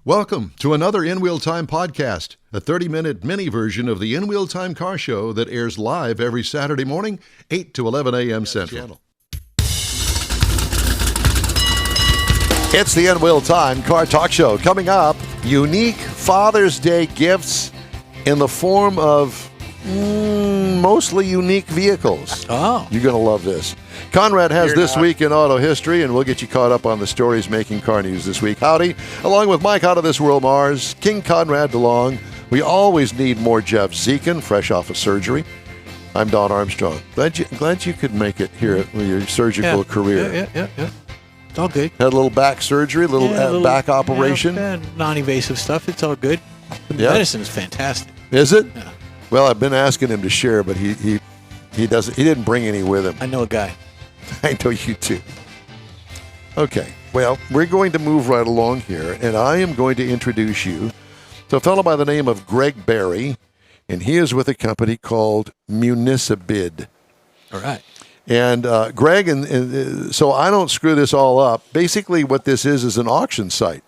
Welcome to another In Wheel Time podcast, a 30-minute mini version of the In Wheel Time car show that airs live every Saturday morning, 8 to 11 a.m. Central. It's the In Wheel Time car talk show. Coming up, unique Father's Day gifts in the form of mostly unique vehicles. Oh. You're going to love this. Conrad has This Week in Auto History, and we'll get you caught up on the stories making car news this week. Howdy. Along with Mike Out of This World Mars, King Conrad DeLong. We always need more Jeff Zekin, fresh off of surgery. I'm Don Armstrong. Glad you could make it here with your surgical career. Yeah. It's all good. Had a little back surgery, a little back operation. Non-invasive stuff. It's all good. The medicine is fantastic. Is it? Yeah. Well, I've been asking him to share, but he doesn't. He didn't bring any with him. I know a guy. I know you too. Okay. Well, we're going to move right along here, and I am going to introduce you to a fellow by the name of Greg Berry, and he is with a company called MuniciBid. All right. And Greg, and so I don't screw this all up. Basically, what this is an auction site.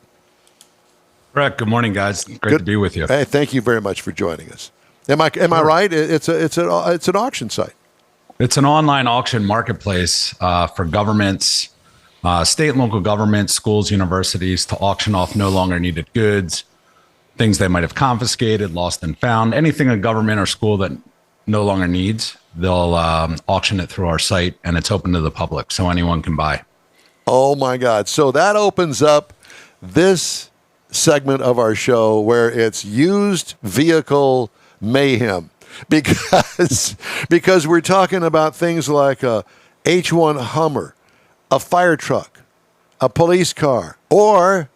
Correct. Good morning, guys. Great to be with you. Hey, thank you very much for joining us. Am I right? It's an auction site. It's an online auction marketplace for governments, state and local governments, schools, universities to auction off no longer needed goods, things they might have confiscated, lost and found, anything a government or school that no longer needs. They'll auction it through our site, and it's open to the public, so anyone can buy. Oh, my God. So that opens up this segment of our show where it's used vehicle mayhem because we're talking about things like a H1 Hummer, a fire truck, a police car, or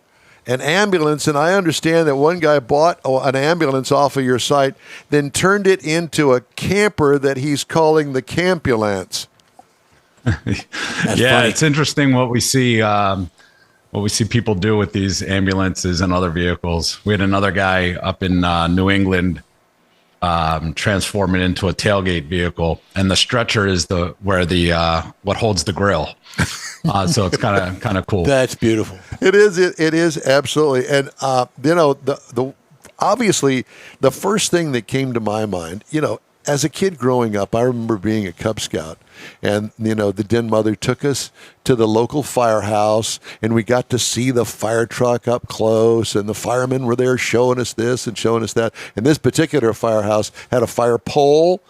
an ambulance. And I understand that one guy bought an ambulance off of your site, then turned it into a camper that he's calling the Campulance. Yeah, funny. It's interesting what we see. What we see people do with these ambulances and other vehicles. We had another guy up in New England transform it into a tailgate vehicle, and the stretcher is what holds the grill. So it's kind of cool. That's beautiful. It is absolutely. And the obviously the first thing that came to my mind, as a kid growing up, I remember being a Cub Scout, and the den mother took us to the local firehouse, and we got to see the fire truck up close, and the firemen were there showing us this and showing us that. And this particular firehouse had a fire pole.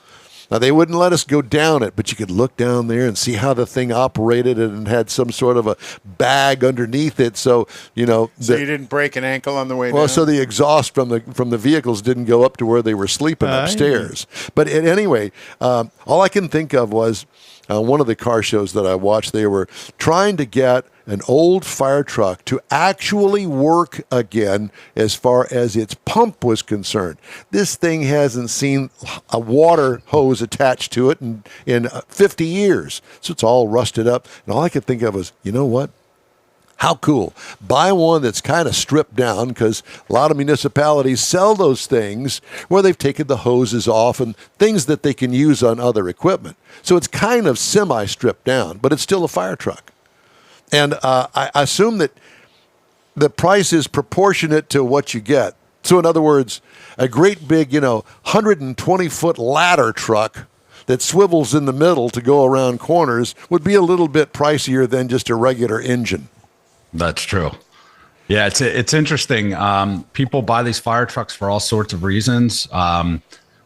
Now, they wouldn't let us go down it, but you could look down there and see how the thing operated, and had some sort of a bag underneath it. So, So you didn't break an ankle on the way down? Well, so the exhaust from the vehicles didn't go up to where they were sleeping upstairs. But anyway, all I can think of was one of the car shows that I watched, they were trying to get an old fire truck to actually work again as far as its pump was concerned. This thing hasn't seen a water hose attached to it in 50 years. So it's all rusted up. And all I could think of was, you know what? How cool. Buy one that's kind of stripped down, because a lot of municipalities sell those things where they've taken the hoses off and things that they can use on other equipment. So it's kind of semi-stripped down, but it's still a fire truck. And I assume that the price is proportionate to what you get. So in other words, a great big, 120-foot ladder truck that swivels in the middle to go around corners would be a little bit pricier than just a regular engine. That's true. Yeah, it's interesting. People buy these fire trucks for all sorts of reasons.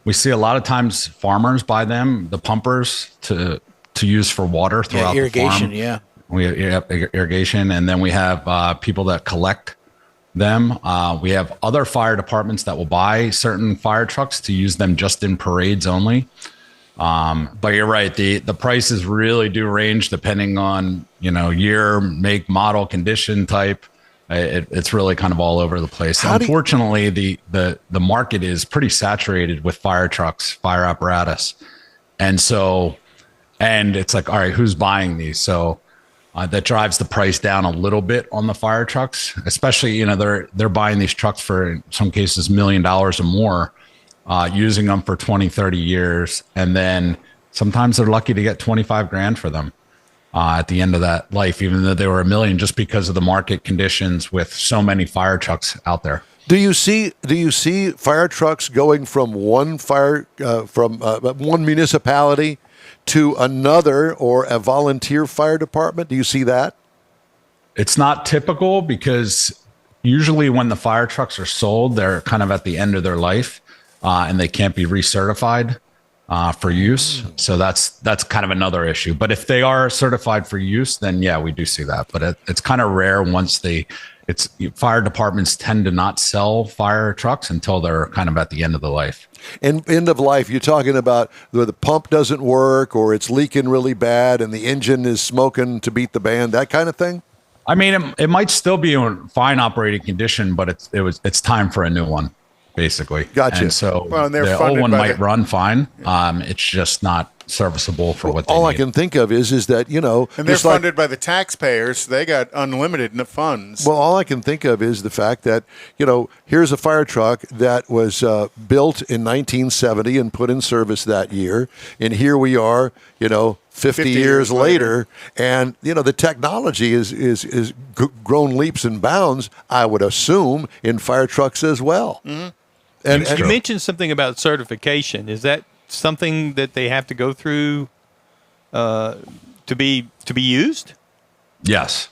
We see a lot of times farmers buy them, the pumpers, to use for water throughout irrigation, the farm. We have irrigation, and then we have people that collect them. We have other fire departments that will buy certain fire trucks to use them just in parades only. But you're right, the prices really do range depending on year, make, model, condition, type. It's really kind of all over the place. Unfortunately, the market is pretty saturated with fire trucks, fire apparatus, and it's like, all right, who's buying these? So that drives the price down a little bit on the fire trucks, especially, they're buying these trucks for, in some cases, $1 million or more, using them for 20, 30 years. And then sometimes they're lucky to get 25 grand for them. at the end of that life, even though they were $1 million, just because of the market conditions with so many fire trucks out there. Do you see fire trucks going from one one municipality to another, or a volunteer fire department? Do you see that? It's not typical, because usually when the fire trucks are sold, they're kind of at the end of their life, and they can't be recertified for use. So that's kind of another issue. But if they are certified for use, then yeah, we do see that. But it's kind of rare once fire departments tend to not sell fire trucks until they're kind of at the end of the life. And end of life, you're talking about where the pump doesn't work, or it's leaking really bad and the engine is smoking to beat the band, that kind of thing? I mean, it might still be in fine operating condition, but it's time for a new one, basically. Gotcha. And so and the old one might run fine. It's just not serviceable for what they all need. I can think of is that, and they're funded by the taxpayers, so they got unlimited funds. Well, all I can think of is the fact that, here's a fire truck that was built in 1970 and put in service that year, and here we are, 50 years later, and the technology is grown leaps and bounds, I would assume, in fire trucks as well. Mm-hmm. And you mentioned something about certification. Is that something that they have to go through to be used? Yes.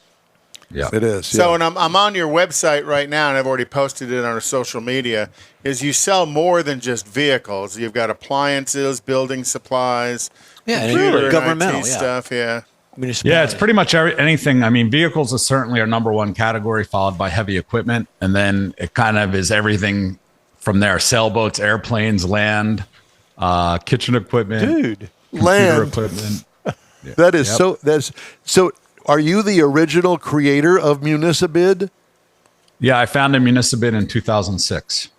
Yeah, it is. So, and I'm on your website right now, and I've already posted it on our social media, is you sell more than just vehicles. You've got appliances, building supplies, computer and governmental IT stuff, Yeah, it's pretty much anything. I mean, vehicles is certainly our number one category, followed by heavy equipment. And then it kind of is everything from there: sailboats, airplanes, land, kitchen equipment, land equipment. Yeah. That is so. Are you the original creator of MuniciBid? Yeah, I founded MuniciBid in 2006.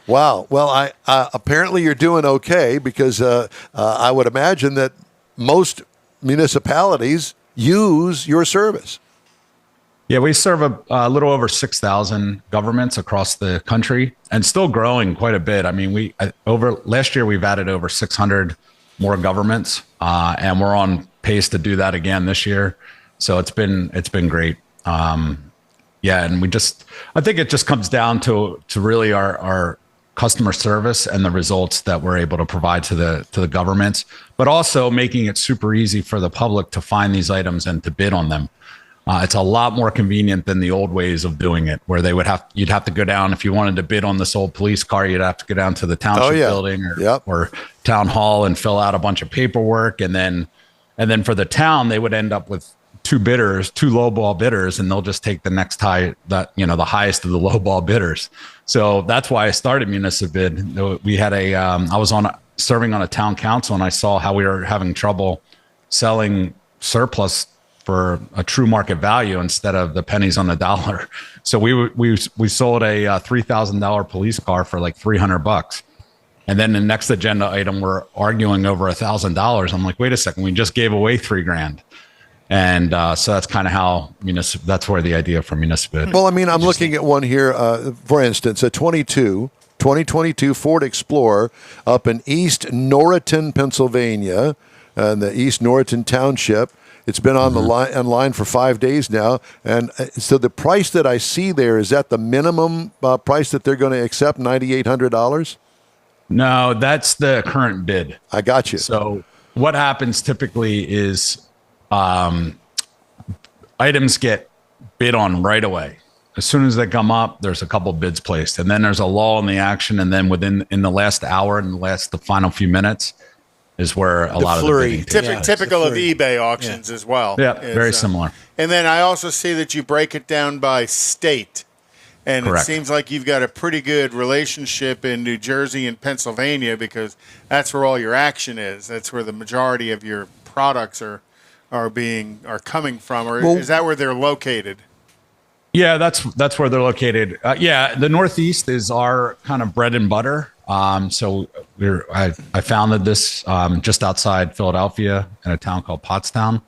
Wow. Well, I apparently you're doing okay, because I would imagine that most municipalities use your service. Yeah, we serve a little over 6,000 governments across the country, and still growing quite a bit. I mean, over last year we've added over 600 more governments, and we're on pace to do that again this year. So it's been great. And I think it just comes down to really our customer service and the results that we're able to provide to the governments, but also making it super easy for the public to find these items and to bid on them. It's a lot more convenient than the old ways of doing it, where you'd have to go down, if you wanted to bid on this old police car, you'd have to go down to the township building or town hall and fill out a bunch of paperwork. And then for the town, they would end up with two lowball bidders, and they'll just take the next the highest of the lowball bidders. So that's why I started MuniciBid. We had I was serving on a town council, and I saw how we were having trouble selling surplus for a true market value instead of the pennies on the dollar. So we sold a $3,000 police car for like $300. And then the next agenda item, we're arguing over $1,000. I'm like, wait a second, we just gave away $3,000. And so that's kind of how that's where the idea for MuniciBid. Well, I mean, I'm looking at one here, for instance, a 2022 Ford Explorer up in East Norriton, Pennsylvania, in the East Norriton Township. It's been on the line for 5 days now. And so the price that I see there, is that the minimum price that they're going to accept, $9,800? No, that's the current bid. I got you. So what happens typically is items get bid on right away. As soon as they come up, there's a couple bids placed, and then there's a lull in the action. And then in the last hour and the final few minutes is where a lot of the bidding takes place. Typical of eBay auctions as well. Yeah, very similar. And then I also see that you break it down by state. And Correct. It seems like you've got a pretty good relationship in New Jersey and Pennsylvania, because that's where all your action is. That's where the majority of your products are coming from. Or is that where they're located? Yeah, that's where they're located. The Northeast is our kind of bread and butter. So I founded this just outside Philadelphia in a town called Pottstown.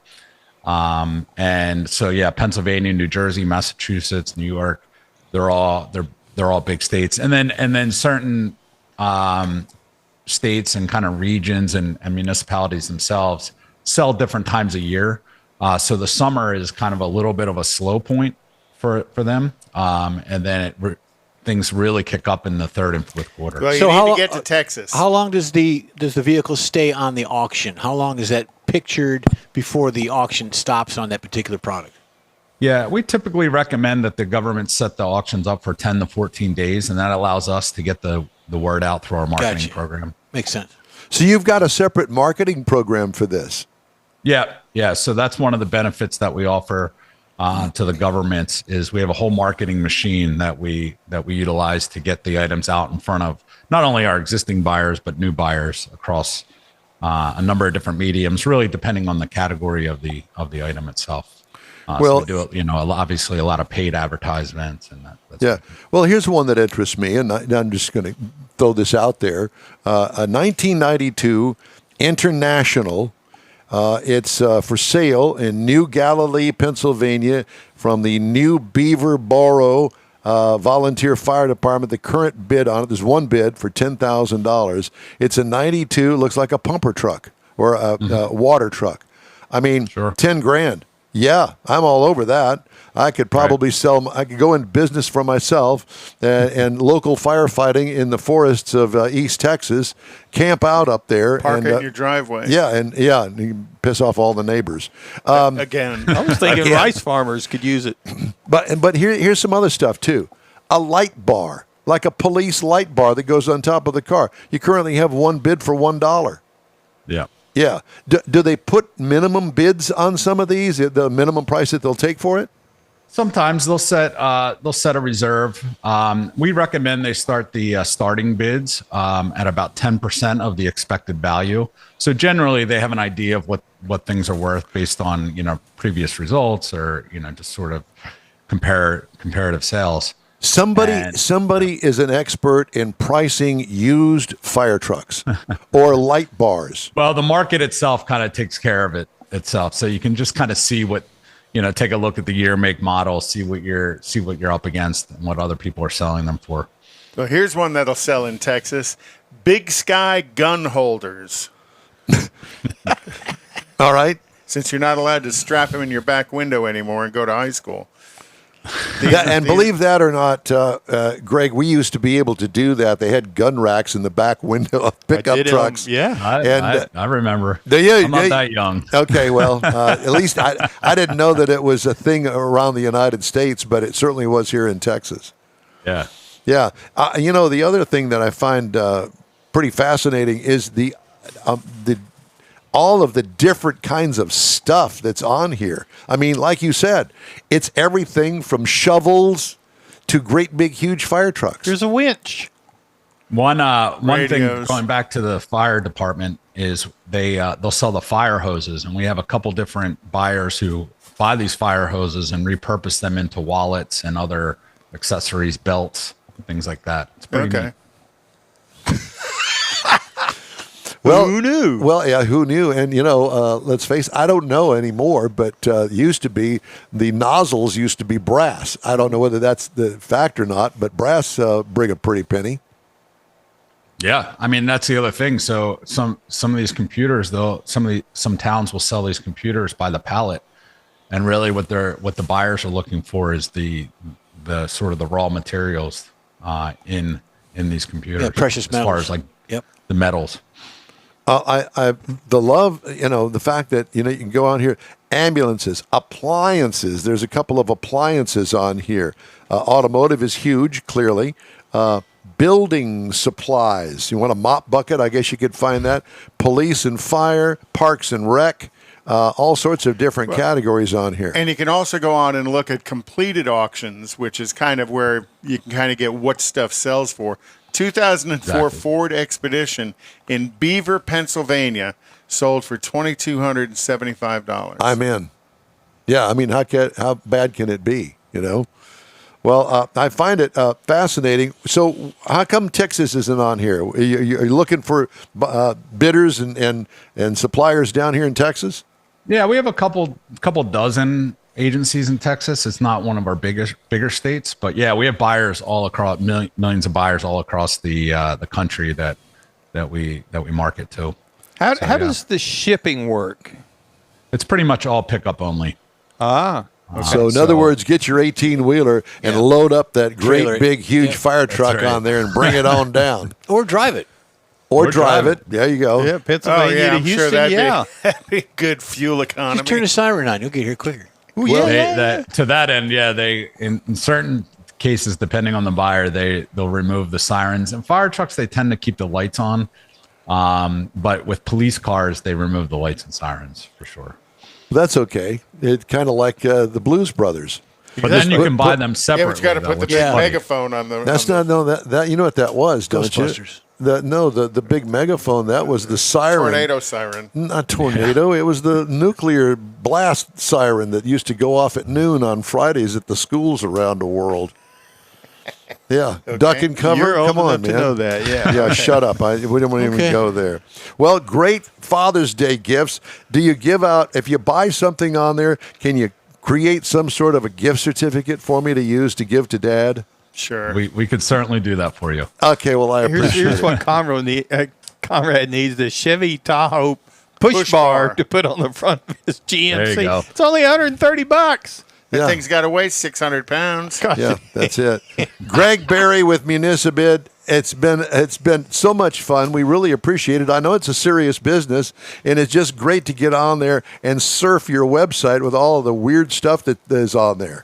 And so Pennsylvania, New Jersey, Massachusetts, New York, they're all big states. And then certain states and kind of regions and municipalities themselves sell different times a year. So the summer is kind of a little bit of a slow point for them, and then things really kick up in the third and fourth quarter. Well, you need to get to Texas. How long does the vehicle stay on the auction? How long is that pictured before the auction stops on that particular product? Yeah, we typically recommend that the government set the auctions up for 10 to 14 days, and that allows us to get the word out through our marketing program. Makes sense. So you've got a separate marketing program for this. Yeah. So that's one of the benefits that we offer to the governments is we have a whole marketing machine that we utilize to get the items out in front of not only our existing buyers but new buyers across a number of different mediums, really depending on the category of the item itself. So we do, obviously a lot of paid advertisements and that. Yeah. Well, here's one that interests me, and I'm just going to throw this out there. A 1992 International. It's for sale in New Galilee, Pennsylvania, from the New Beaver Borough Volunteer Fire Department. The current bid on it, there's one bid for $10,000. It's a 92, looks like a pumper truck or a water truck. I mean, sure. 10 grand. Yeah, I'm all over that. I could probably sell. I could go in business for myself and local firefighting in the forests of East Texas. Camp out up there. Park in your driveway. Yeah, and you piss off all the neighbors. Again, I was thinking rice farmers could use it. But here's some other stuff too. A light bar, like a police light bar that goes on top of the car. You currently have one bid for $1. Yeah. Yeah. Do they put minimum bids on some of these? The minimum price that they'll take for it? Sometimes they'll set a reserve. We recommend they start the starting bids at about 10% of the expected value. So generally, they have an idea of what things are worth based on previous results or just sort of comparative sales. Somebody is an expert in pricing used fire trucks or light bars. Well, the market itself kind of takes care of it itself, so you can just kind of see what, take a look at the year, make, model, see what you're up against and what other people are selling them for. So here's one that'll sell in Texas: Big Sky gun holders. All right. Since you're not allowed to strap them in your back window anymore and go to high school. Believe that or not, Greg, we used to be able to do that. They had gun racks in the back window of pickup trucks. I remember. I'm not that young. Okay, well, at least I didn't know that it was a thing around the United States, but it certainly was here in Texas. Yeah. Yeah. The other thing that I find pretty fascinating is the all of the different kinds of stuff that's on here. I mean, like you said, it's everything from shovels to great big huge fire trucks. There's a winch. One thing going back to the fire department is they'll sell the fire hoses, and we have a couple different buyers who buy these fire hoses and repurpose them into wallets and other accessories, belts, things like that. It's pretty neat. Well, who knew? Well, yeah, who knew? And, let's face it, I don't know anymore, but used to be, the nozzles used to be brass. I don't know whether that's the fact or not, but brass bring a pretty penny. Yeah, I mean, that's the other thing. So some of these computers, though, some towns will sell these computers by the pallet. And really what the buyers are looking for is the sort of the raw materials in these computers. Yeah, precious metals. As far as like the metals. The fact that, you can go on here, ambulances, appliances. There's a couple of appliances on here. Automotive is huge, clearly. Building supplies. You want a mop bucket? I guess you could find that. Police and fire, parks and rec. All sorts of different categories on here. And you can also go on and look at completed auctions, which is kind of where you can kind of get what stuff sells for. 2004 Ford Expedition in Beaver, Pennsylvania, sold for $2,275. I'm in. Yeah, I mean, how bad can it be, Well, I find it fascinating. So how come Texas isn't on here? Are you looking for bidders and suppliers down here in Texas? Yeah, we have a couple dozen agencies in Texas. It's not one of our bigger states, but yeah, we have buyers all across, millions of buyers all across the country that we market to. How does the shipping work? It's pretty much all pickup only. Ah. So, in other words, get your 18-wheeler and load up that great, Trailer. big, huge fire truck right. on there and bring it on down. Or drive it. Or drive it. There you go. Yeah, Pennsylvania to I'm Houston. sure that'd yeah. that'd be good fuel economy. Just turn the siren on. You'll get here quicker. To that end, they in certain cases, depending on the buyer, they'll remove the sirens. And fire trucks, they tend to keep the lights on. But with police cars, they remove the lights and sirens for sure. That's okay. It's kind of like the Blues Brothers. But then you can buy them Yeah, separately. but you got to put the which big is funny. megaphone on the. That's on not that you know what that was, don't you? Ghostbusters. The big megaphone, that was the siren. tornado siren. Not tornado. It was the nuclear blast siren that used to go off at noon on Fridays at the schools around the world. Yeah, duck and cover. You're old Come on, enough to man. know that. Yeah. Yeah, shut up. We don't even Okay. go there. Well, great Father's Day gifts. Do you give out, if you buy something on there, can you create some sort of a gift certificate for me to use to give to Dad? Sure. We could certainly do that for you. Okay, well, I appreciate Here's it. what Conrad needs: the Chevy Tahoe push bar bar. to put on the front of his GMC. There you go. It's only $130. that Yeah. thing's got to weigh 600 pounds. Yeah, that's it. Greg Berry with MuniciBid. It's been so much fun. We really appreciate it. I know it's a serious business, and it's just great to get on there and surf your website with all of the weird stuff that is on there.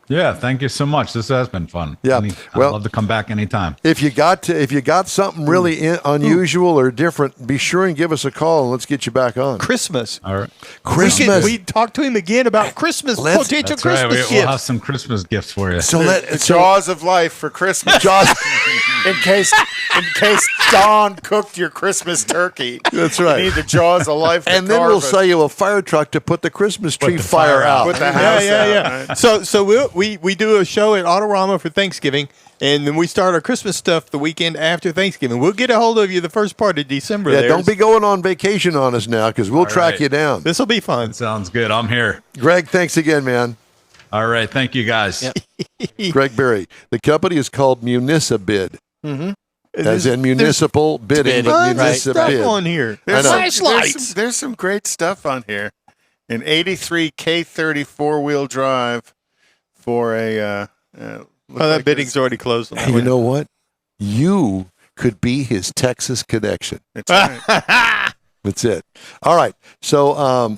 Yeah, thank you so much. This has been fun. Yeah, I'd well- love to come back anytime. If you got something really unusual or different, be sure and give us a call, and let's get you back on. Christmas. All right. Christmas. We talked to him again about Christmas, Let's- potential That's right. Christmas We'll have gifts. some Christmas gifts for you. so The jaws of life for Christmas. Jaws. in case Don cooked your Christmas turkey. That's right. You need the jaws of life. to And then carve we'll it. sell you a fire truck to put the Christmas tree the fire fire out. Put the house out, right? So we do a show at Autorama for Thanksgiving, and then we start our Christmas stuff the weekend after Thanksgiving. We'll get a hold of you the first part of December. Yeah, there. don't be going on vacation on us now, because we'll track right. you down. This will be fun. Sounds good. I'm here. Greg, thanks again, man. All right. Thank you, guys. Yep. Greg Berry. The company is called MuniciBid, as in municipal bidding, but Bidding, right. Stuff MuniciBid. on here. I know. There's some great stuff on here. An 83 K30 4-wheel drive for a. That bidding's already closed on that You one. know what? You could be his Texas connection. It's right. That's it. All right. So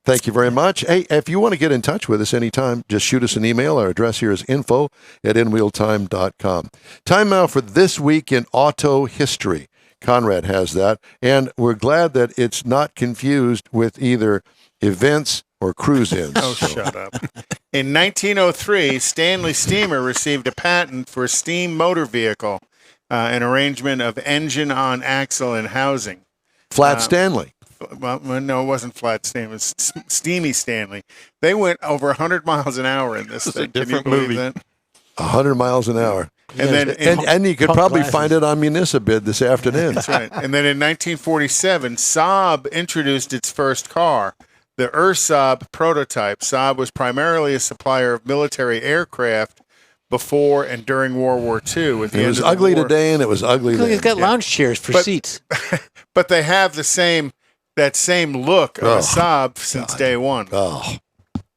thank you very much. Hey, if you want to get in touch with us anytime, just shoot us an email. Our address here is info@inwheeltime.com. Time now for This Week in Auto History. Conrad has that. And we're glad that it's not confused with either events or cruise-ins. Oh, shut up. In 1903, Stanley Steamer received a patent for a steam motor vehicle, an arrangement of engine on axle and housing. Flat Stanley. Well, no, it wasn't Flat Stanley. It was Steamy Stanley. They went over 100 miles an hour in this This is a thing. Can you different believe movie. that? 100 miles an hour. And then And you could punk probably glasses. find it on MuniciBid this afternoon. That's right. And then in 1947, Saab introduced its first car, the Saab prototype. Saab was primarily a supplier of military aircraft before and during World War II. With the It end was of the ugly war. today, and it was ugly Look, then. it's got lounge chairs for But- seats. But they have that same look of a Saab since day one. Oh,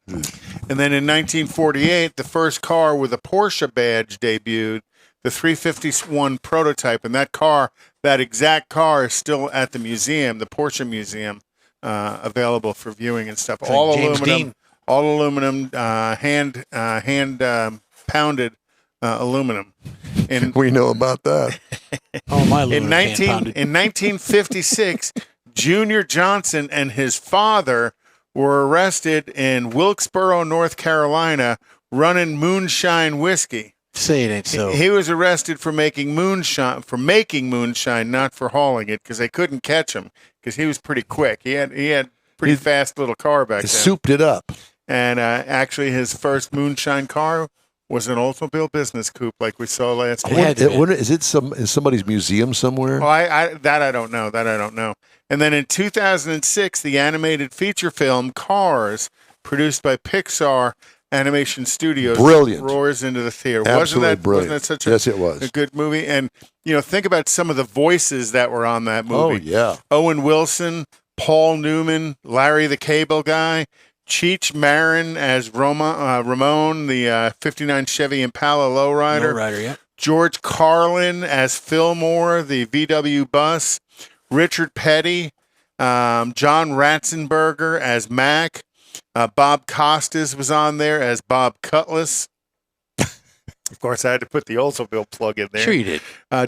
And then in 1948, the first car with a Porsche badge debuted, the 351 prototype. And that exact car is still at the museum, the Porsche Museum, available for viewing and stuff. like All James aluminum, Dean. all aluminum, hand pounded aluminum. And we know about that. Oh, my in aluminum can pounded. 1956, Junior Johnson and his father were arrested in Wilkesboro, North Carolina, running moonshine whiskey. Say it ain't so. He was arrested for making moonshine, not for hauling it, because they couldn't catch him because he was pretty quick. He had pretty fast little car back then. Souped it up. And actually, his first moonshine car was an Oldsmobile business coupe, like we saw last week. had to be. Is somebody's museum somewhere? Well, I don't know. And then in 2006, the animated feature film Cars, produced by Pixar Animation Studios, Brilliant. roars into the theater. Absolutely brilliant. Wasn't that such Yes, it was. a good movie? And think about some of the voices that were on that movie. Oh, yeah. Owen Wilson, Paul Newman, Larry the Cable Guy, Cheech Marin as Ramon, the 59 Chevy Impala lowrider. Lowrider, yeah. George Carlin as Fillmore, the VW bus. Richard Petty, John Ratzenberger as Mac. Bob Costas was on there as Bob Cutlass. Of course, I had to put the Oldsmobile plug in there. Sure you did.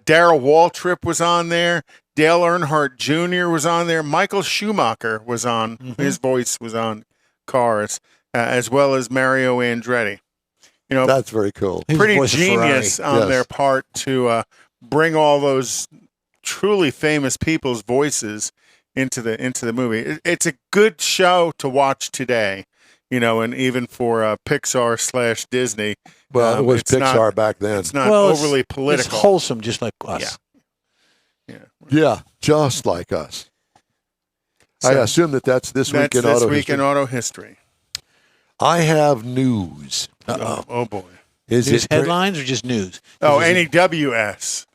Darrell Waltrip was on there. Dale Earnhardt Jr. was on there. Michael Schumacher was on. Mm-hmm. His voice was on Cars, as well as Mario Andretti. You know, that's very cool. Pretty genius on their part to bring all those truly famous people's voices into the movie. It's a good show to watch today, you know, and even for Pixar / Disney. Well, it was Pixar back then. It's not overly political. It's wholesome, just like us. Yeah, just like us. So, I assume that's this week in auto history. In auto history. I have news. Oh boy. Is it headlines or just news? Oh, NEWS.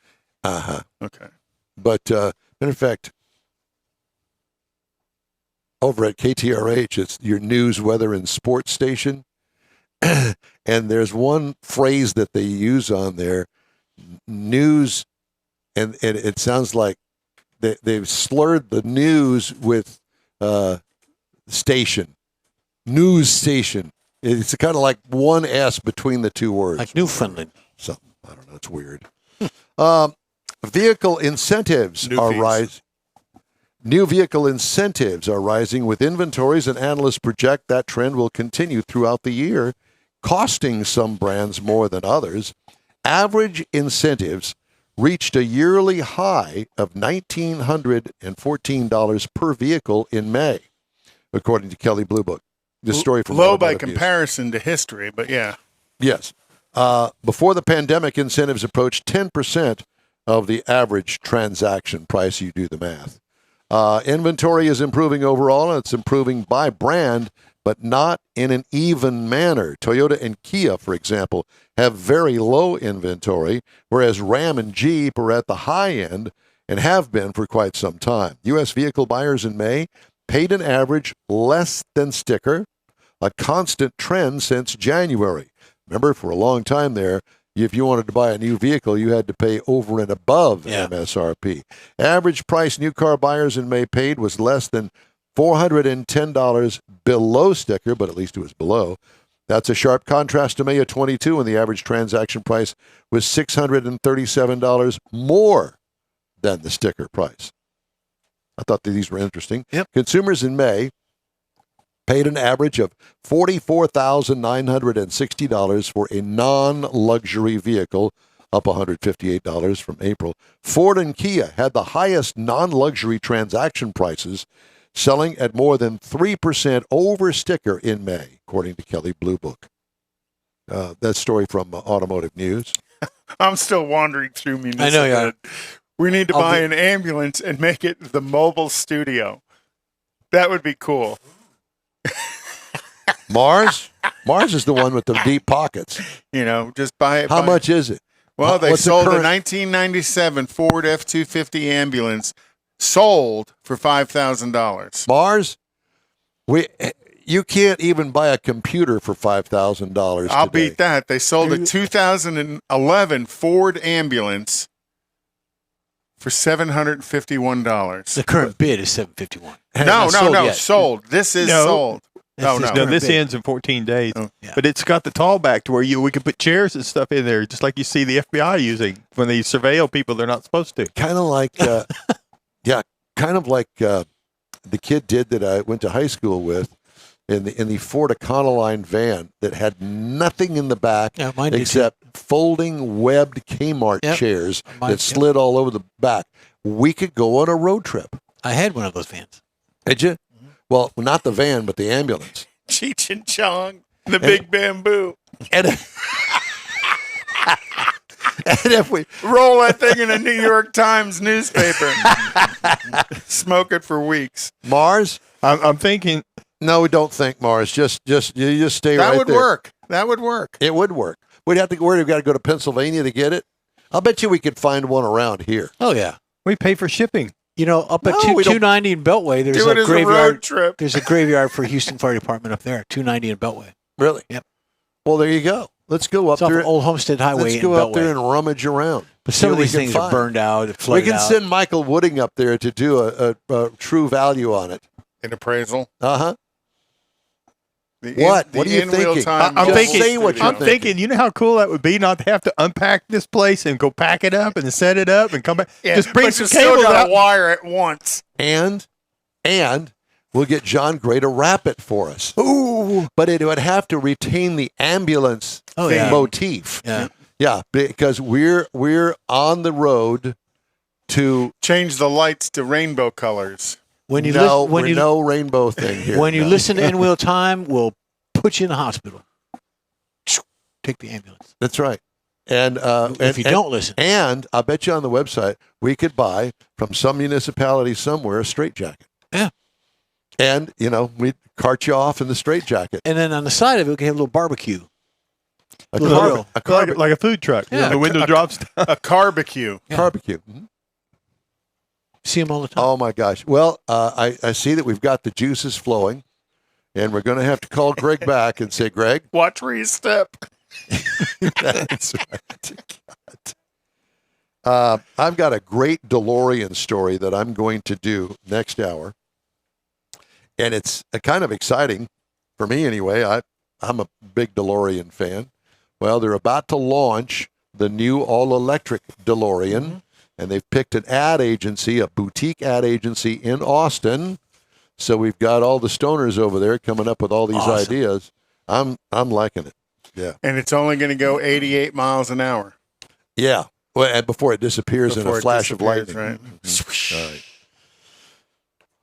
Uh-huh. Okay. But, matter of fact, over at KTRH, it's your news, weather, and sports station. And there's one phrase that they use on there, news, and it sounds like they've slurred the news with station. News station. It's kind of like one S between the two words. Like Newfoundland. Something. I don't know. It's weird. Vehicle incentives are rising. New vehicle incentives are rising with inventories, and analysts project that trend will continue throughout the year, costing some brands more than others. Average incentives reached a yearly high of $1,914 per vehicle in May, according to Kelley Blue Book. This story from low by comparison to history, but yeah. Yes. Before the pandemic, incentives approached 10% of the average transaction price. You do the math. Inventory is improving overall, and it's improving by brand, but not in an even manner. Toyota and Kia, for example, have very low inventory, whereas Ram and Jeep are at the high end and have been for quite some time. U.S. vehicle buyers in May paid an average less than sticker, a constant trend since January. Remember, for a long time there, if you wanted to buy a new vehicle, you had to pay over and above MSRP. Average price new car buyers in May paid was less than $410 below sticker, but at least it was below. That's a sharp contrast to May of 22, when the average transaction price was $637 more than the sticker price. I thought that these were interesting. Yep. Consumers in May paid an average of $44,960 for a non-luxury vehicle, up $158 from April. Ford and Kia had the highest non-luxury transaction prices, selling at more than 3% over sticker in May, according to Kelley Blue Book. That story from Automotive News. I'm still wandering through municipal. I know, yeah. We need to buy an ambulance and make it the mobile studio. That would be cool. Mars is the one with the deep pockets. You know, just buy it. How much is it? Well, they sold a 1997 Ford F-250 ambulance, sold for $5,000. Mars, you can't even buy a computer for $5,000. I'll beat that. They sold a 2011 Ford ambulance for $751. The current bid is $751. No, sold. This is sold. No, this ends in 14 days. Oh. Yeah. But it's got the tallback to where we can put chairs and stuff in there, just like you see the FBI using when they surveil people they're not supposed to. Kind of like, the kid did that I went to high school with in the Ford Econoline van that had nothing in the back except folding webbed Kmart chairs that slid all over the back. We could go on a road trip. I had one of those vans. Did you? Well, not the van, but the ambulance. Cheech and Chong, the big bamboo. And if we roll that thing in a New York Times newspaper, smoke it for weeks. Mars, I'm thinking. No, we don't think Mars. You just stay right there. That would work. That would work. It would work. We'd have to go. We've got to go to Pennsylvania to get it. I'll bet you we could find one around here. Oh yeah, we pay for shipping. You know, up at No, we don't 290 in Beltway, there's Do it a as a road graveyard. trip. There's a graveyard for Houston Fire Department up there, 290 in Beltway. Really? Yep. Well, there you go. Let's go up It's off there. of Old Homestead Highway Let's in go up Beltway. there and rummage around. But some See of what these we can things are find. burned out, We flooded can out. send Michael Wooding up there to do a true value on it. An appraisal. Uh-huh. The What? the What are you in-wheel thinking? time I'm Just thinking- say what you're I'm thinking, you know how cool that would be not to have to unpack this place and go pack it up and set it up and come back. Yeah, Just bring but some you still cables gotta out. wire it once. And we'll get John Gray to wrap it for us. Ooh. But it would have to retain the ambulance yeah. motif. Yeah. Yeah, because we're on the road to Change the lights to rainbow colors. When you no, when we're you no rainbow thing here. when you No. listen to In-Wheel Time, we'll put you in the hospital. Take the ambulance. That's right. And If you don't listen. and I'll bet you on the website we could buy from some municipality somewhere a straitjacket. Yeah. And we'd cart you off in the straitjacket. And then on the side of it, we can have a little barbecue. A Little carb- grill. a carb- Like a food truck. You know, Yeah. the window drops down. A barbecue. Yeah. barbecue. Mhm. See them all the time. Oh my gosh! Well, I see that we've got the juices flowing, and we're going to have to call Greg back and say, Greg, Watch where you step. that's right. I've got a great DeLorean story that I'm going to do next hour, and it's kind of exciting for me anyway. I'm a big DeLorean fan. Well, they're about to launch the new all-electric DeLorean. And they've picked an ad agency, a boutique ad agency in Austin. So we've got all the stoners over there coming up with all these Awesome. ideas. I'm liking it. Yeah. And it's only going to go 88 miles an hour. Yeah. Well, and before it disappears in Before a it flash of disappears, lightning. right? Mhm. All right.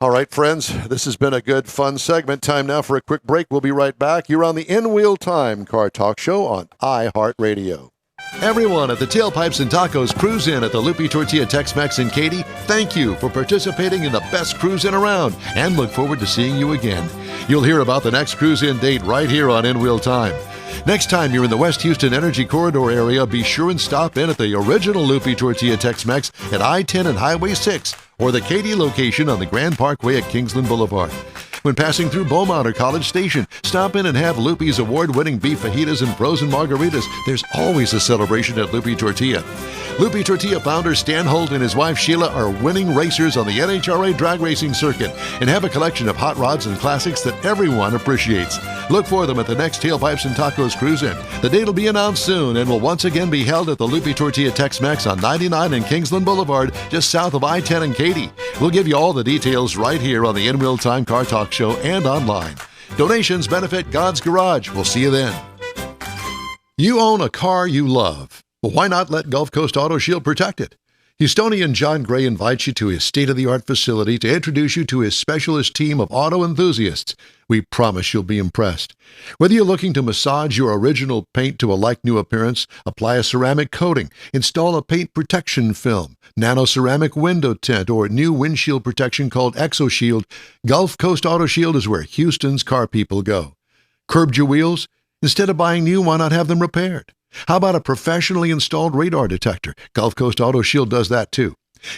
All right, friends. This has been a good, fun segment. Time now for a quick break. We'll be right back. You're on the In-Wheel Time Car Talk Show on iHeartRadio. Everyone at the Tailpipes and Tacos Cruise In at the Lupi Tortilla Tex-Mex in Katy, thank you for participating in the best cruise in around and look forward to seeing you again. You'll hear about the next cruise in date right here on In-Wheel Time. Next time you're in the West Houston Energy Corridor area, be sure and stop in at the original Lupi Tortilla Tex-Mex at I-10 and Highway 6 or the Katy location on the Grand Parkway at Kingsland Boulevard. When passing through Beaumont or College Station, stop in and have Lupi's award-winning beef fajitas and frozen margaritas. There's always a celebration at Lupi Tortilla. Lupi Tortilla founder Stan Holt and his wife Sheila are winning racers on the NHRA drag racing circuit and have a collection of hot rods and classics that everyone appreciates. Look for them at the next Tailpipes and Tacos Cruise In. The date will be announced soon and will once again be held at the Lupi Tortilla Tex-Mex on 99 and Kingsland Boulevard, just south of I-10 and Katy. We'll give you all the details right here on the In-Wheel Time Car Talk Show and online. Donations benefit God's Garage. We'll see you then. You own a car you love. Well, why not let Gulf Coast Auto Shield protect it? Houstonian John Gray invites you to his state-of-the-art facility to introduce you to his specialist team of auto enthusiasts. We promise you'll be impressed. Whether you're looking to massage your original paint to a like-new appearance, apply a ceramic coating, install a paint protection film, nano-ceramic window tint, or new windshield protection called ExoShield, Gulf Coast Auto Shield is where Houston's car people go. Curbed your wheels? Instead of buying new, why not have them repaired? How about a professionally installed radar detector? Gulf Coast Auto Shield does that too.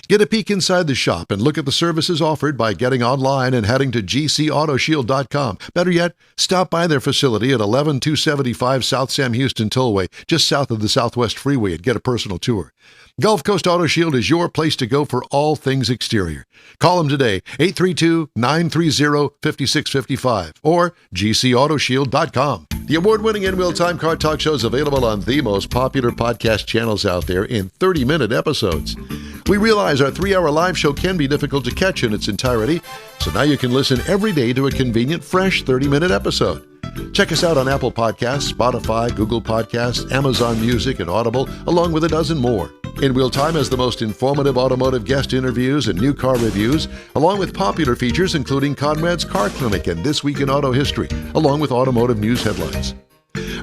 Get a peek inside the shop and look at the services offered by getting online and heading to gcautoshield.com. Better yet, stop by their facility at 11275 South Sam Houston Tollway, just south of the Southwest Freeway, and get a personal tour. Gulf Coast Auto Shield is your place to go for all things exterior. Call them today, 832-930-5655 or gcautoshield.com. The award-winning In-Wheel Time Car Talk Show is available on the most popular podcast channels out there in 30-minute episodes. We realize our 3-hour live show can be difficult to catch in its entirety, so now you can listen every day to a convenient, fresh 30-minute episode. Check us out on Apple Podcasts, Spotify, Google Podcasts, Amazon Music, and Audible, along with a dozen more. In-Wheel Time has the most informative automotive guest interviews and new car reviews, along with popular features including Conrad's Car Clinic and This Week in Auto History, along with automotive news headlines.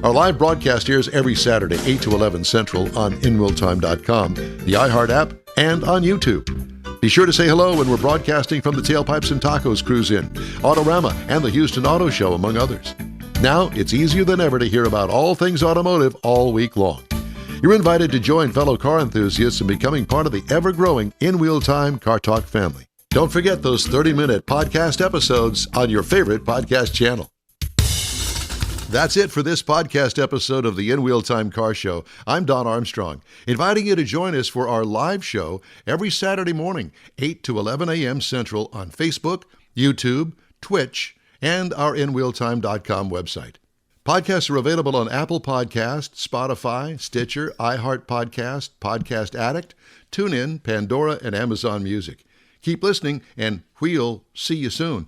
Our live broadcast airs every Saturday, 8 to 11 Central on InWheelTime.com, the iHeart app, and on YouTube. Be sure to say hello when we're broadcasting from the Tailpipes and Tacos Cruise In, Autorama, and the Houston Auto Show, among others. Now, it's easier than ever to hear about all things automotive all week long. You're invited to join fellow car enthusiasts in becoming part of the ever-growing In-Wheel Time Car Talk family. Don't forget those 30-minute podcast episodes on your favorite podcast channel. That's it for this podcast episode of the In Wheel Time Car Show. I'm Don Armstrong, inviting you to join us for our live show every Saturday morning, 8 to 11 a.m. Central on Facebook, YouTube, Twitch, and our InWheelTime.com website. Podcasts are available on Apple Podcasts, Spotify, Stitcher, iHeart Podcast, Podcast Addict, TuneIn, Pandora, and Amazon Music. Keep listening, and we'll see you soon.